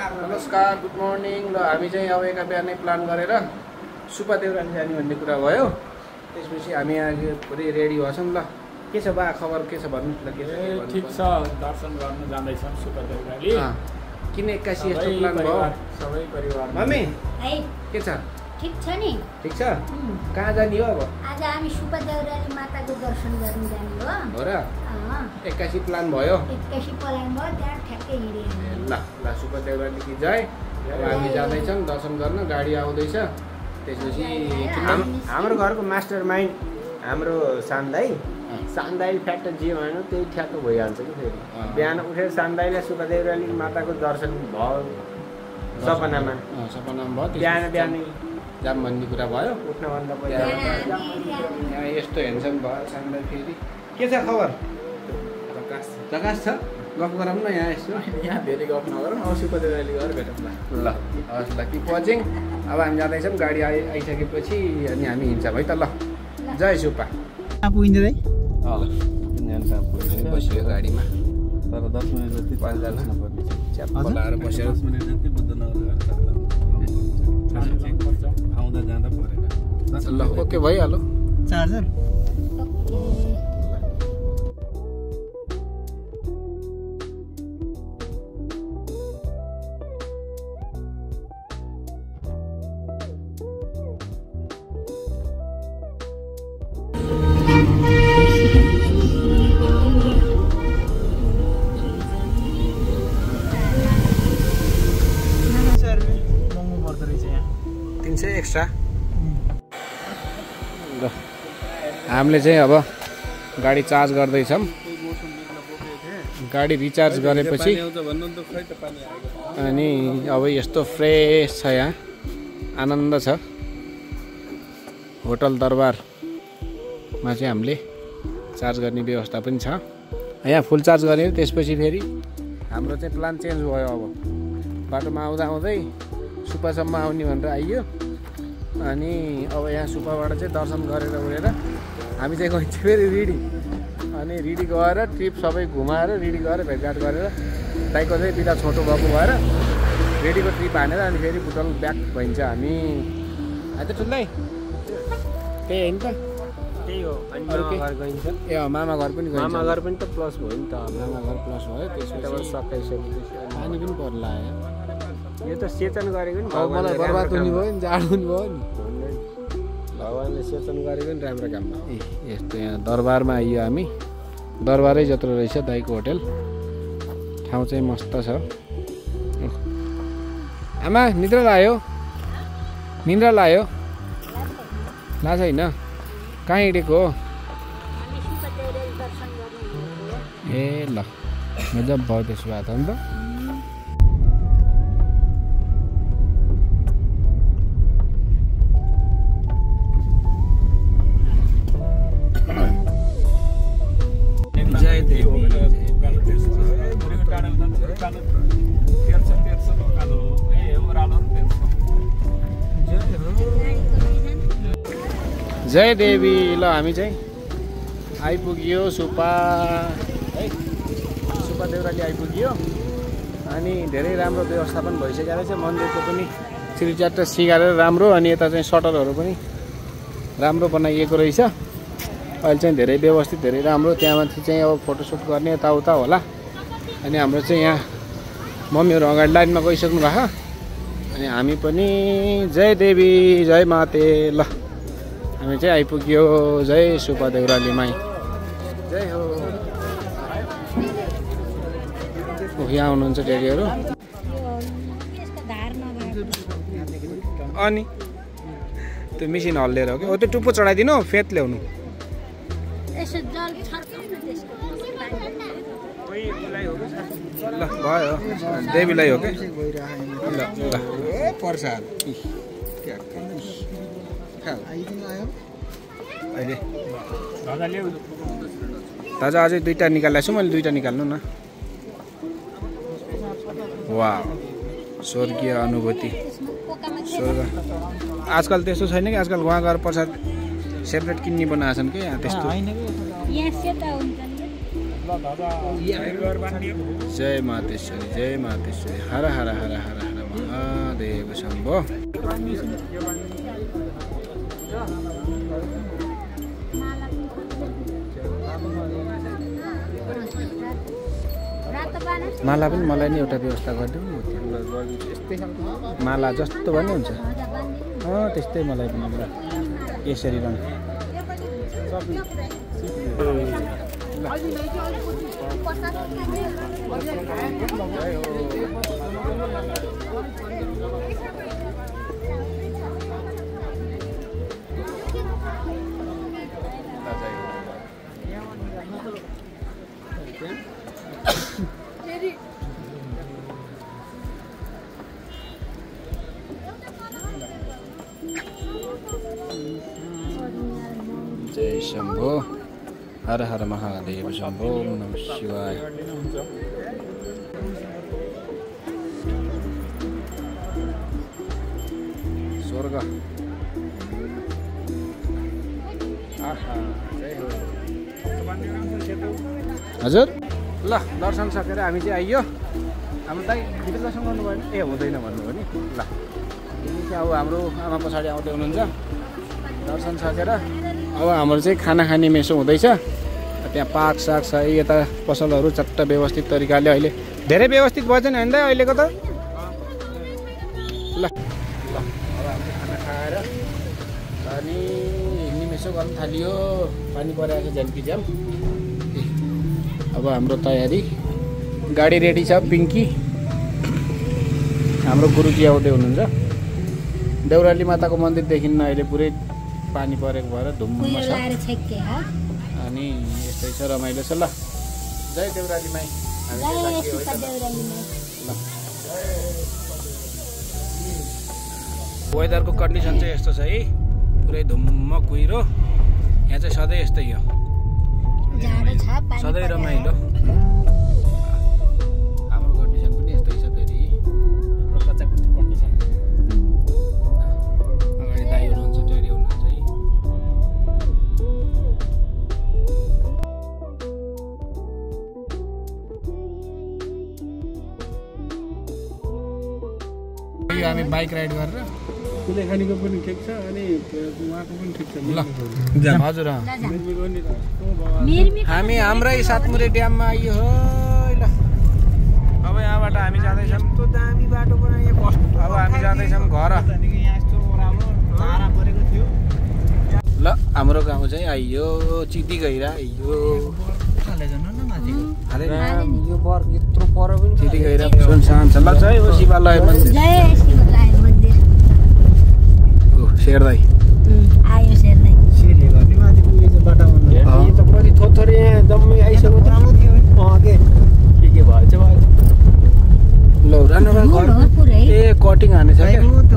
नमस्कार, good morning. ल हामी चाहिँ अब एका बिहानै प्लान गरेर सुपा देउराली जाने भन्ने कुरा भयो। त्यसपछि हामी आज पुरै रेडी भएछौँ। ल के छ बा खबर, के छ भन्नु ल। के ठिक छ, दर्शन गर्न जाँदैछौँ सुपा देउराली। किन 81 यस्तो प्लान भयो? सबै परिवार। मम्मी के छ? ठीक छ नि? ठिक छ। कहाँ जाने हो अब? आज हामी सुपा देउराली माताको दर्शन गर्न जाने हो। हो र? 81 प्लान भयो। 81 प्लान भयो, त्यहाँ ठ्याक्कै हिँडे। ल ल सुपा देउराली कि जय। अब हामी जाँदैछौँ दर्शन गर्न, गाडी आउँदैछ। त्यसपछि हाम्रो घरको मास्टर माइन्ड हाम्रो सान्दाई फ्याक्टर जे भएन त्यही ठ्याक्क भइहाल्छ कि फेरि। बिहान उठेर सान्दाईलाई सुपा देउराली माताको दर्शन भयो सपनामा भयो। बिहानै जाम भन्ने कुरा भयो। उठ्नभन्दा पहिला यहाँ यस्तो हेर्छन् भयो सान्दाई। फेरि के छ खबर? प्रकाश छ? गफ गरौँ न यहाँ यसो। यहाँ धेरै गफ नगरौँ, अब सुपा देउराली गएर भेटौँ ल। ल हवस् ल, कि पहुँचौँ। अब हामी जाँदैछौँ, गाडी आइसकेपछि अनि हामी हिँड्छौँ है त। ल जय सुपा। पुगिन्छ है। बस्यो गाडीमा, तर 10 मिनट जति 5 जना च्याप्प लाएर बसेर 10 मिनट जति बुद्धनगर आउँदा जाँदा परेन। ल ओके भइहाल्यो। Charger extra. ल हामीले चाहिँ अब गाडी चार्ज गर्दैछौँ। गाडी रिचार्ज गरेपछि अनि अब यस्तो फ्रेस छ, यहाँ आनन्द छ। होटल दरबारमा चाहिँ हामीले चार्ज गर्ने व्यवस्था पनि छ। यहाँ फुल चार्ज गऱ्यो, त्यसपछि फेरि हाम्रो चाहिँ प्लान चेन्ज भयो। अब बाटोमा आउँदै सुपासम्म आउने भनेर आइयो। अनि अब यहाँ सुपाबाट चाहिँ दर्शन गरेर उडेर हामी चाहिँ गइन्छ फेरि रिडी। अनि रिडी गएर ट्रिप सबै घुमाएर रिडी गएर भेटघाट गरेर दाइको चाहिँ बिदा छोटो भएको भएर रेडीको ट्रिप हानेर अनि फेरि बुटल ब्याक भइन्छ हामी। आइज ठुलै त्यही होइन त? त्यही हो। अनि अरू के? घर गइन्छ। ए मामा घर पनि गइन्छ। मामा घर पनि त प्लस भयो नि त। मामा घर प्लस भयो। त्यसपछि सकाइसकेपछि पानी पनि पर्ला आयो। यो त सेचन गरेको नि अब मलाई बर्बाद हुने भयो नि, जाडो हुने भयो नि। भगवान्ले सेचन गरेको नि राम्रो काममा। ए यस्तो यहाँ दरबारमा आइयो हामी। दरबारै जत्रो रहेछ दाइको होटेल। ठाउँ चाहिँ मस्त छ। आमा निद्रा लाग्यो? निद्रा लाग्यो? ला छैन? कहाँ हिँडेको हो? ए ल मजा भयो त्यसो भए त अन्त। जय देवी। ल हामी चाहिँ आइपुग्यो सुपा है। सुपा देउराली आइपुग्यो। अनि धेरै राम्रो व्यवस्थापन भइसकेको रहेछ। मन्दिरको पनि सिँढीच्याट्ट सिगारेर राम्रो। अनि यता चाहिँ सटरहरू पनि राम्रो बनाइएको रहेछ। अहिले चाहिँ धेरै व्यवस्थित, धेरै राम्रो। त्यहाँमाथि चाहिँ अब फोटोसुट गर्ने यताउता होला। अनि हाम्रो चाहिँ यहाँ मम्मीहरू अगाडि लाइनमा गइसक्नु भएको। अनि हामी पनि जय देवी जय माते। ल हामी चाहिँ आइपुग्यो जय सुपा देउरालीमा। जय हो। यहाँ आउनुहुन्छ डेरीहरू। अनि त्यो मिसिन हल्लिएर हो कि? हो त्यो टुप्पो चढाइदिनु, फेद ल्याउनु। ल भयो, देवीलाई हो कि? ल ल प्रसाद अहिले दाजु अझै 2टा निकालेको छु मैले। 2टा निकाल्नु न। वाह स्वर्गीय अनुभूति। स्वर्ग आजकल त्यस्तो छैन कि? आजकल वहाँ गएर प्रसाद सेपरेट किन्ने बनाएको छन् कि यहाँ त्यस्तो। जय मातेश्वरी जय मातेश्वरी हर हर हर हर हर महादेव शम्भो माला पनि मलाई नि एउटा व्यवस्था गरिदिनु माला जस्तो पनि हुन्छ त्यस्तै मलाई पनि ल यसरी गर्नु जय शम्भो हर हर महादेव शम्भो नमः शिवाय स्वर्ग हजुर ल दर्शन सकेर हामी चाहिँ आइयो हाम्रो दाइ भित्र दर्शन गर्नुभयो नि ए हुँदैन भन्नुभयो नि ल अब हाम्रो आमा पछाडि आउँदै हुनुहुन्छ दर्शन सकेर अब हाम्रो चाहिँ खाना खाने मेसो हुँदैछ त्यहाँ पाक साग छ यता पसलहरू चट्ट व्यवस्थित तरिकाले अहिले धेरै व्यवस्थित भएछ नि होइन अहिलेको त ल ल अब हामीले खाना खाएर अनि हिँड्ने मेसो गर्नु थालियो पानी परिरहेको छ झ्याम्की झ्याम अब हाम्रो तयारी गाडी रेडी छ पिङ्की हाम्रो गुरुजी आउँदै हुनुहुन्छ देउराली माताको मन्दिरदेखि अहिले पुरै पानी परेको भएर धुम्म छ अनि यस्तै छ रमाइलो छ ल जय देउराली माई वेदरको कन्डिसन चाहिँ यस्तो छ है पुरै धुम्म कुहिरो यहाँ चाहिँ सधैँ यस्तै हो सधैँ रमाइलो हाम्रो कन्डिसन पनि यस्तै छ फेरि कन्डिसन अगाडि दाइ हुनुहुन्छ ड्याडी हुनुहुन्छ है हामी बाइक राइड गरेर कुलेखानीको पनि ठिक छ अनि उहाँको पनि ठिक छ ल हजुर हामी हाम्रै सातमुरे ड्याममा आइयो हो ल अब यहाँबाट हामी जाँदैछौँ दामी बाटो बनाइयो कस्तो अब हामी जाँदैछौँ घर ल हाम्रो गाउँ चाहिँ आइयो चिटी गहिरा आइयो चिटी गहिरा सुनसान छ ल जय हो शिवालय मन्दिर शेरदाई आयो शेरदाई शेरले गर्ने माथि पुगेछ बाटामा यो त कति थोथोरे यहाँ जम्मै आइसक्यो राम्रो थियो के भएछ ल रानोमा घर ए कटिङ हानेछ के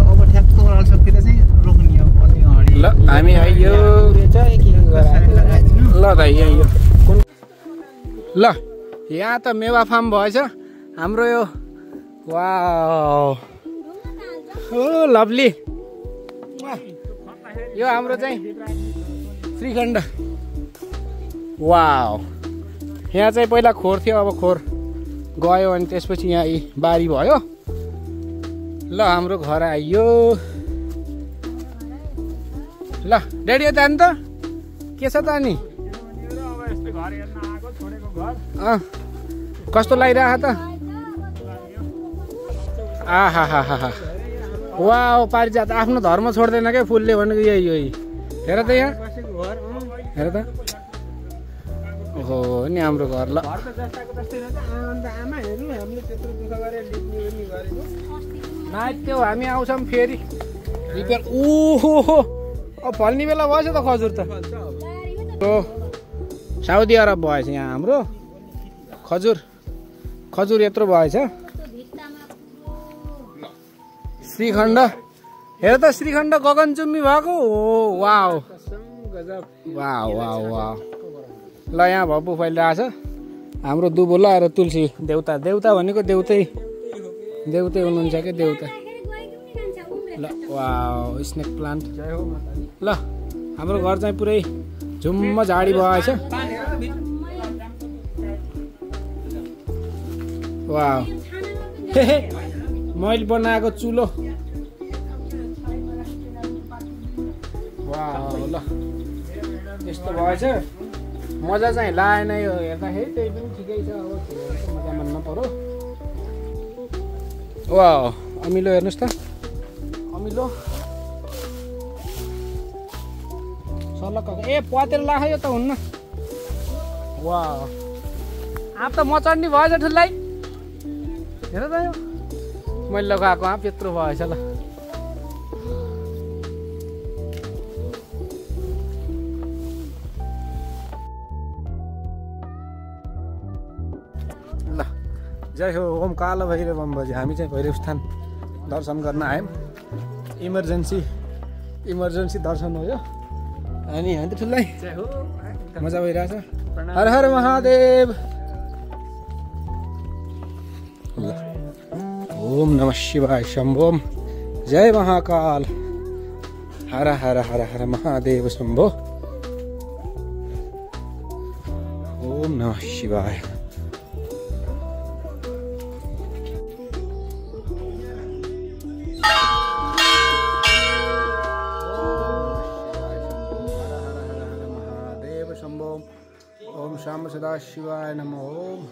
अब ठ्याक्क ओराल सकेर चाहिँ रोक्ने अब अलि अगाडि ल हामी आइयो ल दाइ आइयो ल यहाँ त मेवा फार्म भएछ हाम्रो यो वाउ ओ लभली यो हाम्रो चाहिँ श्रीखण्ड वाउ यहाँ चाहिँ पहिला खोर थियो अब खोर गयो अनि त्यसपछि यहाँ बारी भयो ल हाम्रो घर आइयो ल ड्याडी जानु त के छ त अनि कस्तो लागिरहेको त आहा हा हा वाह पारिजात आफ्नो धर्म छोड्दैन क्या फुलले भनेको यही हो हेर त यहाँ हेर त ओहो नि हाम्रो घर ल त्यो हामी आउँछौँ फेरि रिपेयर ओहो अब फल्ने बेला भएछ त खजुर त साउदी अरब भएछ यहाँ हाम्रो खजुर यत्रो भएछ श्रीखण्ड हेर त श्रीखण्ड गगनचुम्बी भएको हो वाउ वाउ वाउ वाउ ल यहाँ भब्बु फैलिरहेछ हाम्रो दुबो ल र तुलसी देउता भनेको देउतै हुनुहुन्छ क्या देउता ल वाउ स्नेक प्लान्ट ल हाम्रो घर चाहिँ पुरै झुम्म झाडी भएछ वाह मैले बनाएको चुलो वाह ल यस्तो भएछ मजा चाहिँ लागेन यो हेर्दाखेरि त्यही पनि ठिकै छ अब मजा मान्न पर्यो वाह अमिलो हेर्नुहोस् त अमिलो सलक्क ए पतेर लाख यो त हुन्न वाह आँप त मचड्ने भएछ ठुलै हेर त यो मैले लगाएको आँप यत्रो भएछ ल ल जय हो ओम काल भैरव बमबजी हामी चाहिँ भैरव स्थान दर्शन गर्न आयौँ इमर्जेन्सी दर्शन हो यो अनि हामी ठुलै मजा भइरहेछ हर हर महादेव ओम नमः शिवाय शंभो जय महाकाल हर हर हर हर महादेव शंभो ओम नमः शिवाय ओम शाम सदा शिवाय नमो ओम